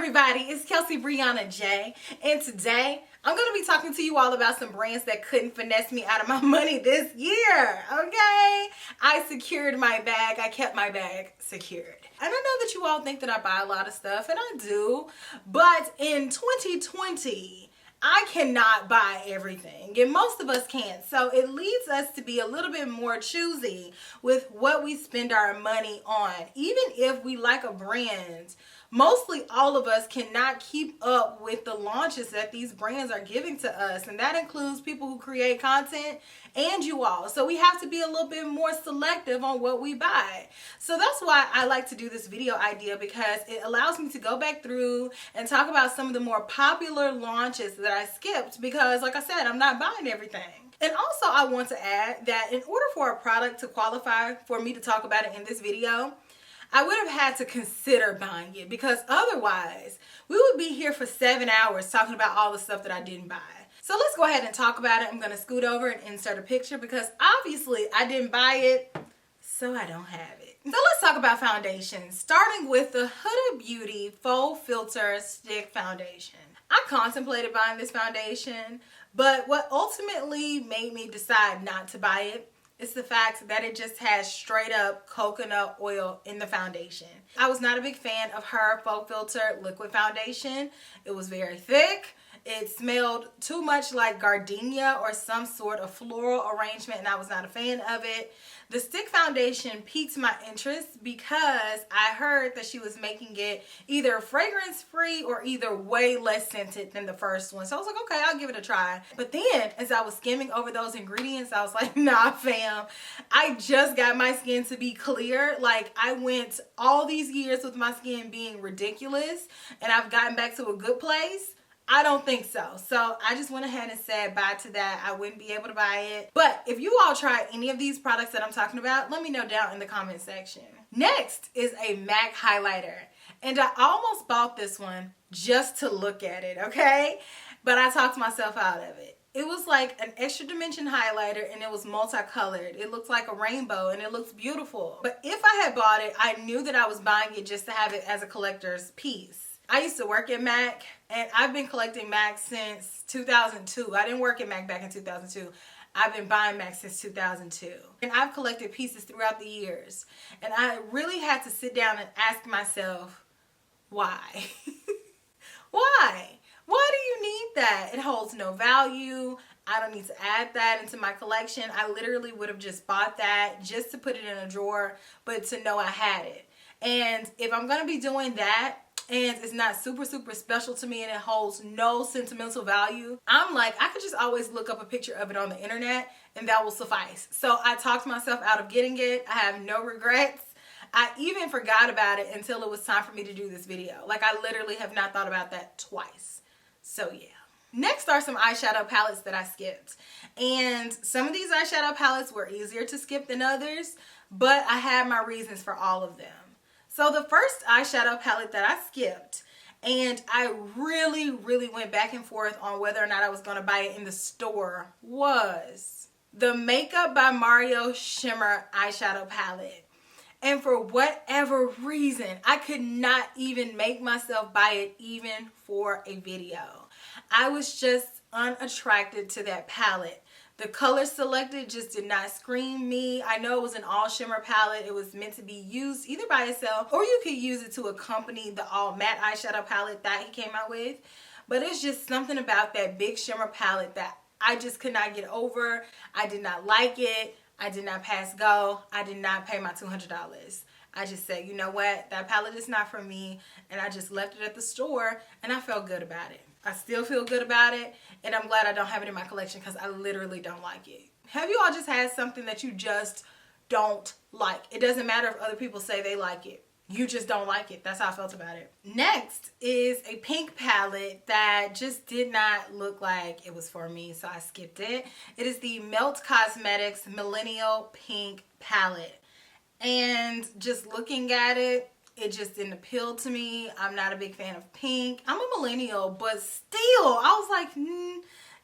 everybody, it's KELSEE Brianna J, and today I'm going to be talking to you all about some brands that couldn't finesse me out of my money this year, okay? I secured my bag. I kept my bag secured. And I know that you all think that I buy a lot of stuff, and I do, but in 2020, I cannot buy everything, and most of us can't. So it leads us to be a little bit more choosy with what we spend our money on. Even if we like a brand, mostly all of us cannot keep up with the launches that these brands are giving to us, and that includes people who create content and you all. So we have to be a little bit more selective on what we buy. So that's why I like to do this video idea, because it allows me to go back through and talk about some of the more popular launches that I skipped, because like I said, I'm not buying everything. And also I want to add that in order for a product to qualify for me to talk about it in this video, I would have had to consider buying it, because otherwise we would be here for 7 hours talking about all the stuff that I didn't buy. So let's go ahead and talk about it. I'm going to scoot over and insert a picture, because obviously I didn't buy it, so I don't have it. So let's talk about foundation, starting with the Huda Beauty Faux Filter Stick Foundation. I contemplated buying this foundation, but what ultimately made me decide not to buy it is the fact that it just has straight up coconut oil in the foundation. I was not a big fan of her Faux Filter liquid foundation. It was very thick. It smelled too much like gardenia or some sort of floral arrangement, and I was not a fan of it. The stick foundation piqued my interest because I heard that she was making it either fragrance free or either way less scented than the first one. So I was like, okay, I'll give it a try. But then as I was skimming over those ingredients, I was like, nah fam, I just got my skin to be clear. Like, I went all these years with my skin being ridiculous and I've gotten back to a good place. I don't think so. So I just went ahead and said bye to that. I wouldn't be able to buy it. But if you all try any of these products that I'm talking about, let me know down in the comment section. Next is a MAC highlighter. And I almost bought this one just to look at it, okay? But I talked myself out of it. It was like an extra dimension highlighter, and it was multicolored. It looked like a rainbow and it looks beautiful. But if I had bought it, I knew that I was buying it just to have it as a collector's piece. I used to work at MAC, and I've been collecting MAC since 2002. I didn't work at MAC back in 2002. I've been buying MAC since 2002. And I've collected pieces throughout the years. And I really had to sit down and ask myself, why? Why? Why do you need that? It holds no value. I don't need to add that into my collection. I literally would have just bought that just to put it in a drawer, but to know I had it. And if I'm going to be doing that, and it's not super special to me and it holds no sentimental value, I'm like, I could just always look up a picture of it on the internet and that will suffice. So I talked myself out of getting it. I have no regrets. I even forgot about it until it was time for me to do this video. Like, I literally have not thought about that twice. So yeah. Next are some eyeshadow palettes that I skipped. And some of these eyeshadow palettes were easier to skip than others, but I had my reasons for all of them. So the first eyeshadow palette that I skipped, and I really went back and forth on whether or not I was going to buy it in the store, was the Makeup by Mario Shimmer eyeshadow palette. And for whatever reason, I could not even make myself buy it even for a video. I was just unattracted to that palette. The color selected just did not scream me. I know it was an all shimmer palette. It was meant to be used either by itself, or you could use it to accompany the all matte eyeshadow palette that he came out with. But it's just something about that big shimmer palette that I just could not get over. I did not like it. I did not pass go. I did not pay my $200. I just said, you know what? That palette is not for me. And I just left it at the store and I felt good about it. I still feel good about it, and I'm glad I don't have it in my collection because I literally don't like it. Have you all just had something that you just don't like? It doesn't matter if other people say they like it. You just don't like it. That's how I felt about it. Next is a pink palette that just did not look like it was for me, so I skipped it. It is the Melt Cosmetics Millennial Pink Palette. And just looking at it, it just didn't appeal to me. I'm not a big fan of pink. I'm a millennial, but still, I was like,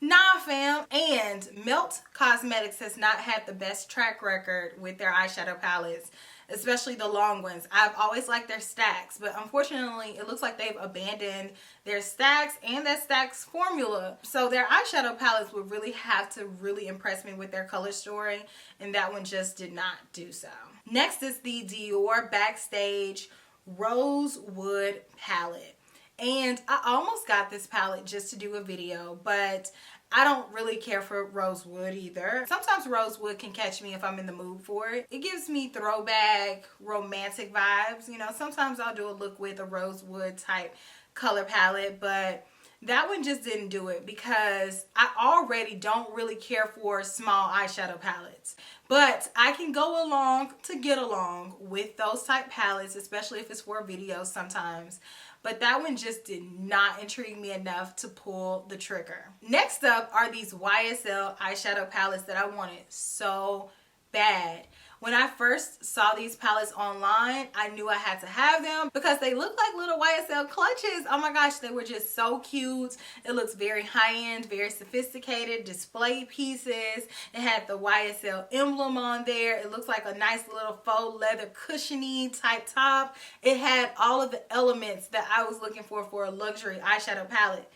nah fam. And Melt Cosmetics has not had the best track record with their eyeshadow palettes. especially the long ones. I've always liked their stacks, but unfortunately it looks like they've abandoned their stacks and that stacks formula. So their eyeshadow palettes would really have to really impress me with their color story, and that one just did not do so. Next is the Dior Backstage Rosewood palette. And I almost got this palette just to do a video, but I don't really care for Rosewood either. Sometimes Rosewood can catch me if I'm in the mood for it. It gives me throwback romantic vibes. You know, sometimes I'll do a look with a Rosewood type color palette, but that one just didn't do it because I already don't really care for small eyeshadow palettes. But I can go along to get along with those type palettes, especially if it's for a video sometimes. But that one just did not intrigue me enough to pull the trigger. Next up are these YSL eyeshadow palettes that I wanted so bad. When I first saw these palettes online, I knew I had to have them because they look like little YSL clutches. Oh my gosh, they were just so cute. It looks very high-end, very sophisticated, display pieces. It had the YSL emblem on there. It looks like a nice little faux leather cushiony type top. It had all of the elements that I was looking for a luxury eyeshadow palette.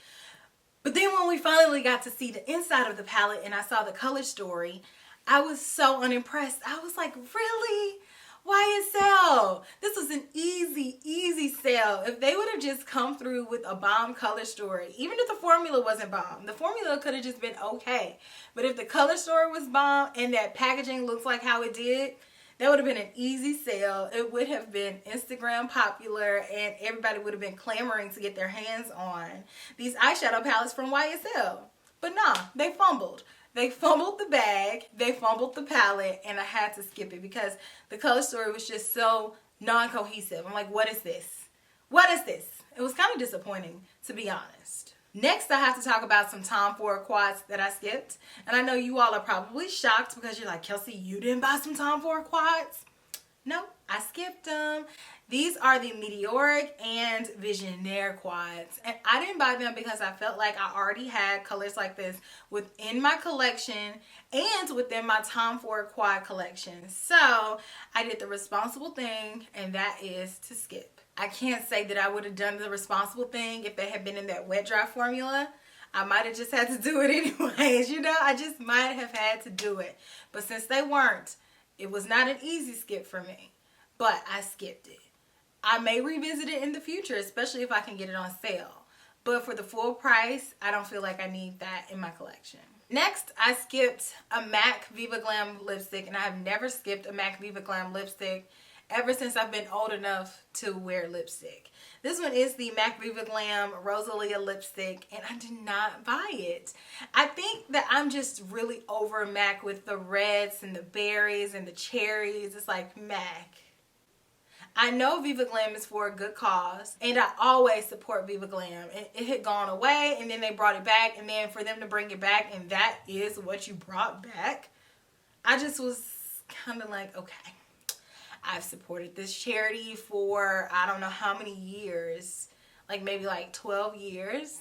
But then when we finally got to see the inside of the palette and I saw the color story, I was so unimpressed. I was like, really? YSL? This was an easy sale. If they would have just come through with a bomb color story, even if the formula wasn't bomb, the formula could have just been okay. But if the color story was bomb and that packaging looks like how it did, that would have been an easy sale. It would have been Instagram popular and everybody would have been clamoring to get their hands on these eyeshadow palettes from YSL. But nah, they fumbled. They fumbled the bag, they fumbled the palette, and I had to skip it because the color story was just so non-cohesive. I'm like, what is this? What is this? It was kind of disappointing, to be honest. Next, I have to talk about some Tom Ford quads that I skipped. And I know you all are probably shocked because you're like, Kelsey, you didn't buy some Tom Ford quads? Nope, I skipped them. These are the Meteoric and Visionnaire quads. And I didn't buy them because I felt like I already had colors like this within my collection and within my Tom Ford quad collection. So I did the responsible thing, and that is to skip. I can't say that I would have done the responsible thing if they had been in that wet dry formula. I might have just had to do it anyways. You know, I just might have had to do it. But since they weren't, it was not an easy skip for me. But I skipped it. I may revisit it in the future, especially if I can get it on sale. But for the full price, I don't feel like I need that in my collection. Next, I skipped a MAC Viva Glam lipstick, and I have never skipped a MAC Viva Glam lipstick ever since I've been old enough to wear lipstick. This one is the MAC Viva Glam Rosalia lipstick, and I did not buy it. I think that I'm just really over MAC with the reds and the berries and the cherries. It's like, MAC. I know Viva Glam is for a good cause, and I always support Viva Glam. It had gone away, and then they brought it back, and then for them to bring it back, and that is what you brought back, I just was kind of like, okay, I've supported this charity for I don't know how many years, like maybe like 12 years,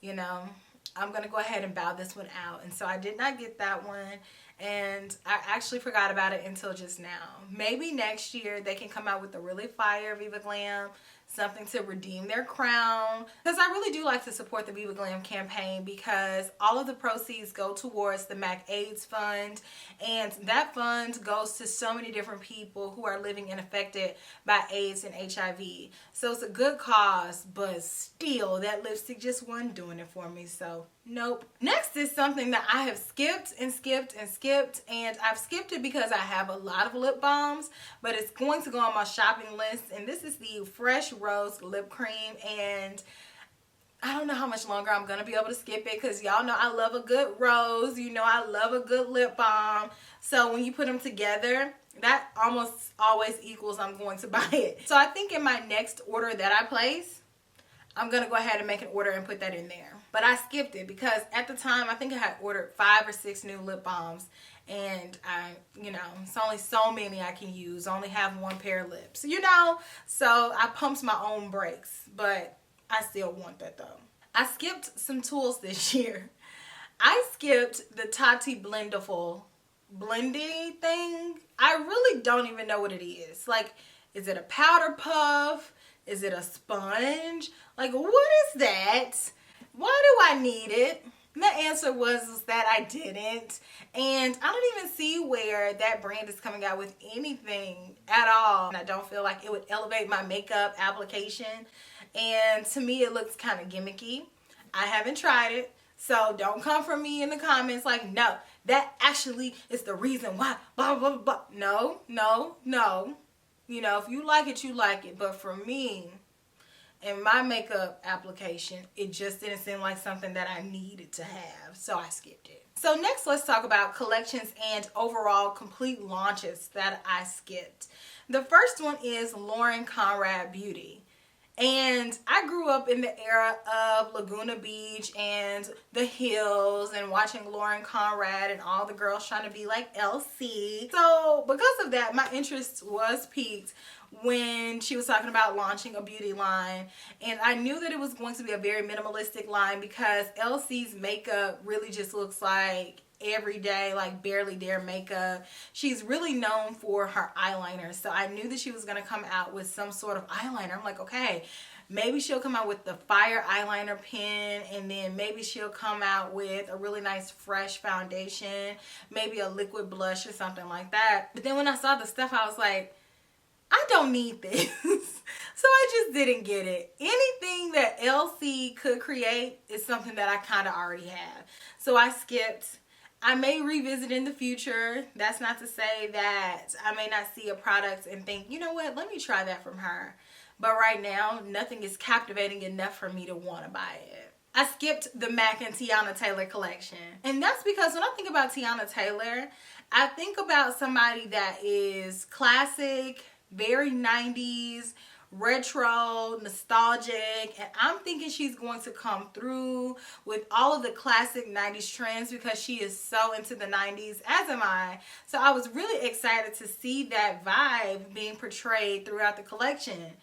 you know. I'm going to go ahead and bow this one out. And so I did not get that one. And I actually forgot about it until just now. Maybe next year they can come out with a really fire Viva Glam, something to redeem their crown. Because I really do like to support the Viva Glam campaign because all of the proceeds go towards the MAC AIDS Fund. And that fund goes to so many different people who are living and affected by AIDS and HIV. So it's a good cause, but still that lipstick just wasn't doing it for me. So nope. Next is something that I have skipped and skipped and skipped, and I've skipped it because I have a lot of lip balms, but it's going to go on my shopping list, and this is the Fresh Rose Lip Cream, and I don't know how much longer I'm going to be able to skip it because y'all know I love a good rose, you know I love a good lip balm, so when you put them together, that almost always equals I'm going to buy it. So I think in my next order that I place, I'm going to go ahead and make an order and put that in there. But I skipped it because at the time, I think I had ordered 5 or 6 new lip balms. And you know, it's only so many I can use. I only have one pair of lips, you know. So I pumped my own brakes. But I still want that though. I skipped some tools this year. I skipped the Tati Blendiful blendy thing. I really don't even know what it is. Like, is it a powder puff? Is it a sponge? Like, what is that? Why do I need it? And the answer was that I didn't. And I don't even see where that brand is coming out with anything at all. And I don't feel like it would elevate my makeup application. And to me, it looks kind of gimmicky. I haven't tried it. So don't come for me in the comments like, no, that actually is the reason why, blah, blah, blah. No, no, no. You know, if you like it, you like it. But for me, in my makeup application, it just didn't seem like something that I needed to have. So I skipped it. So next, let's talk about collections and overall complete launches that I skipped. The first one is Lauren Conrad Beauty. And I grew up in the era of Laguna Beach and the hills and watching Lauren Conrad and all the girls trying to be like Elsie. So because of that, my interest was piqued when she was talking about launching a beauty line. And I knew that it was going to be a very minimalistic line because Elsie's makeup really just looks like everyday, like barely dare makeup. She's really known for her eyeliner, so I knew that she was going to come out with some sort of eyeliner. I'm like, okay, maybe she'll come out with the fire eyeliner pen, and then maybe she'll come out with a really nice fresh foundation, maybe a liquid blush or something like that. But then when I saw the stuff, I was like, I don't need this. So I just didn't get it. Anything that Elsie could create is something that I kind of already have, so I skipped. I may revisit in the future. That's not to say that I may not see a product and think, you know what, let me try that from her. But right now, nothing is captivating enough for me to want to buy it. I skipped the MAC and Teyana Taylor collection. And that's because when I think about Teyana Taylor, I think about somebody that is classic, very 90s, retro, nostalgic, and I'm thinking she's going to come through with all of the classic 90s trends because she is so into the 90s, as am I. So I was really excited to see that vibe being portrayed throughout the collection.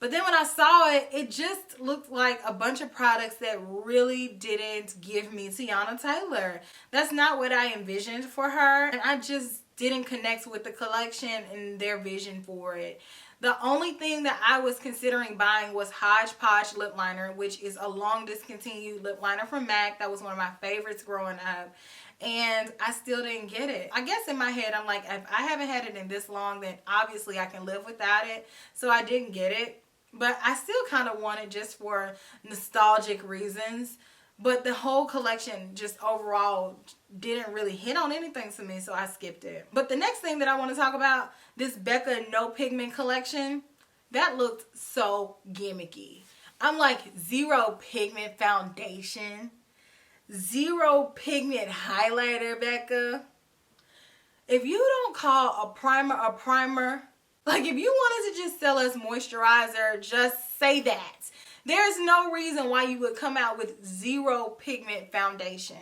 But then when I saw it, it just looked like a bunch of products that really didn't give me Teyana Taylor. That's not what I envisioned for her, and I just didn't connect with the collection and their vision for it. The only thing that I was considering buying was Hodgepodge lip liner, which is a long discontinued lip liner from MAC. That was one of my favorites growing up, and I still didn't get it. I guess in my head, I'm like, if I haven't had it in this long, then obviously I can live without it. So I didn't get it, but I still kind of want it just for nostalgic reasons. But the whole collection just overall didn't really hit on anything to me, so I skipped it. But the next thing that I want to talk about, this Becca No Pigment collection, that looked so gimmicky. I'm like, zero pigment foundation, zero pigment highlighter, Becca. If you don't call a primer, like if you wanted to just sell us moisturizer, just say that. There's no reason why you would come out with zero pigment foundation.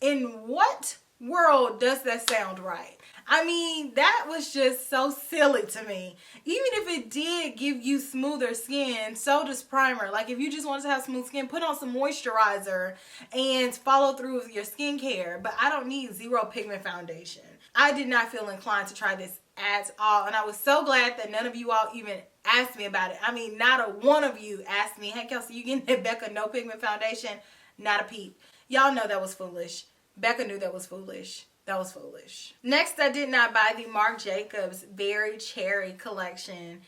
In what world does that sound right? I mean, that was just so silly to me. Even if it did give you smoother skin, so does primer. Like if you just wanted to have smooth skin, put on some moisturizer and follow through with your skincare. But I don't need zero pigment foundation. I did not feel inclined to try this at all, and I was so glad that none of you all even asked me about it. I mean, not a one of you asked me, hey Kelsey, you getting that Becca No Pigment foundation? Not a peep. Y'all know that was foolish. Becca knew that was foolish. That was foolish. Next, I did not buy the Marc Jacobs Berry Cherry collection.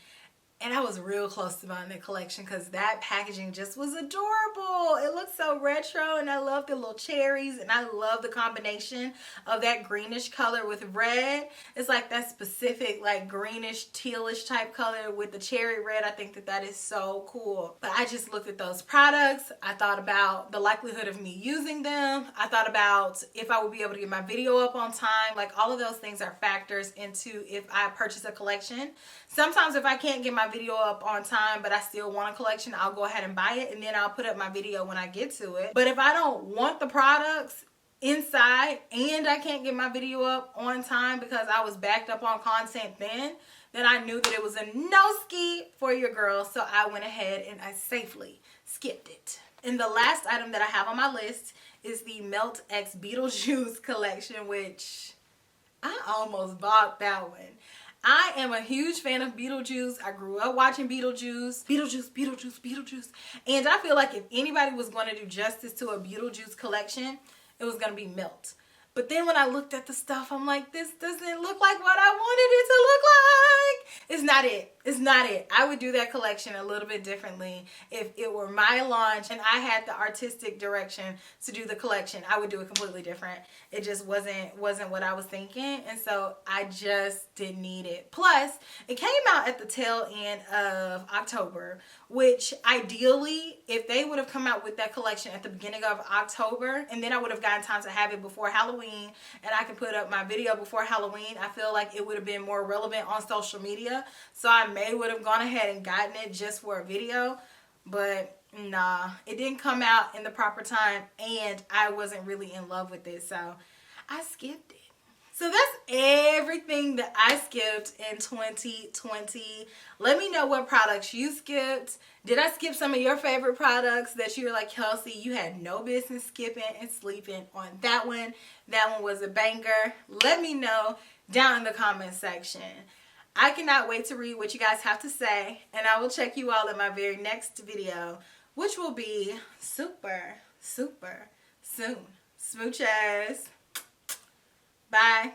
And I was real close to buying that collection because that packaging just was adorable. It looked so retro, and I love the little cherries, and I love the combination of that greenish color with red. It's like that specific like greenish tealish type color with the cherry red. I think that that is so cool. But I just looked at those products. I thought about the likelihood of me using them. I thought about if I would be able to get my video up on time. Like all of those things are factors into if I purchase a collection. Sometimes if I can't get my video up on time but I still want a collection, I'll go ahead and buy it, and then I'll put up my video when I get to it. But if I don't want the products inside and I can't get my video up on time because I was backed up on content then I knew that it was a no-ski for your girl, so I went ahead and I safely skipped it. And the last item that I have on my list is the Melt X Beetlejuice collection, which I almost bought that one. I am a huge fan of Beetlejuice. I grew up watching Beetlejuice. Beetlejuice. And I feel like if anybody was going to do justice to a Beetlejuice collection, it was going to be Milt. But then when I looked at the stuff, I'm like, this doesn't look like what I wanted it to look like. It's not it. It's not it. I would do that collection a little bit differently. If it were my launch and I had the artistic direction to do the collection, I would do it completely different. It just wasn't what I was thinking. And so I just didn't need it. Plus, it came out at the tail end of October, which ideally, if they would have come out with that collection at the beginning of October, and then I would have gotten time to have it before Halloween, and I can put up my video before Halloween, I feel like it would have been more relevant on social media. So I would have gone ahead and gotten it just for a video, but nah, it didn't come out in the proper time, and I wasn't really in love with it, so I skipped it. So that's everything that I skipped in 2020. Let me know what products you skipped. Did I skip some of your favorite products that you were like, Kelsey, you had no business skipping and sleeping on that one? That one was a banger. Let me know down in the comment section. I cannot wait to read what you guys have to say, and I will check you all in my very next video, which will be super soon. Smooches. Bye.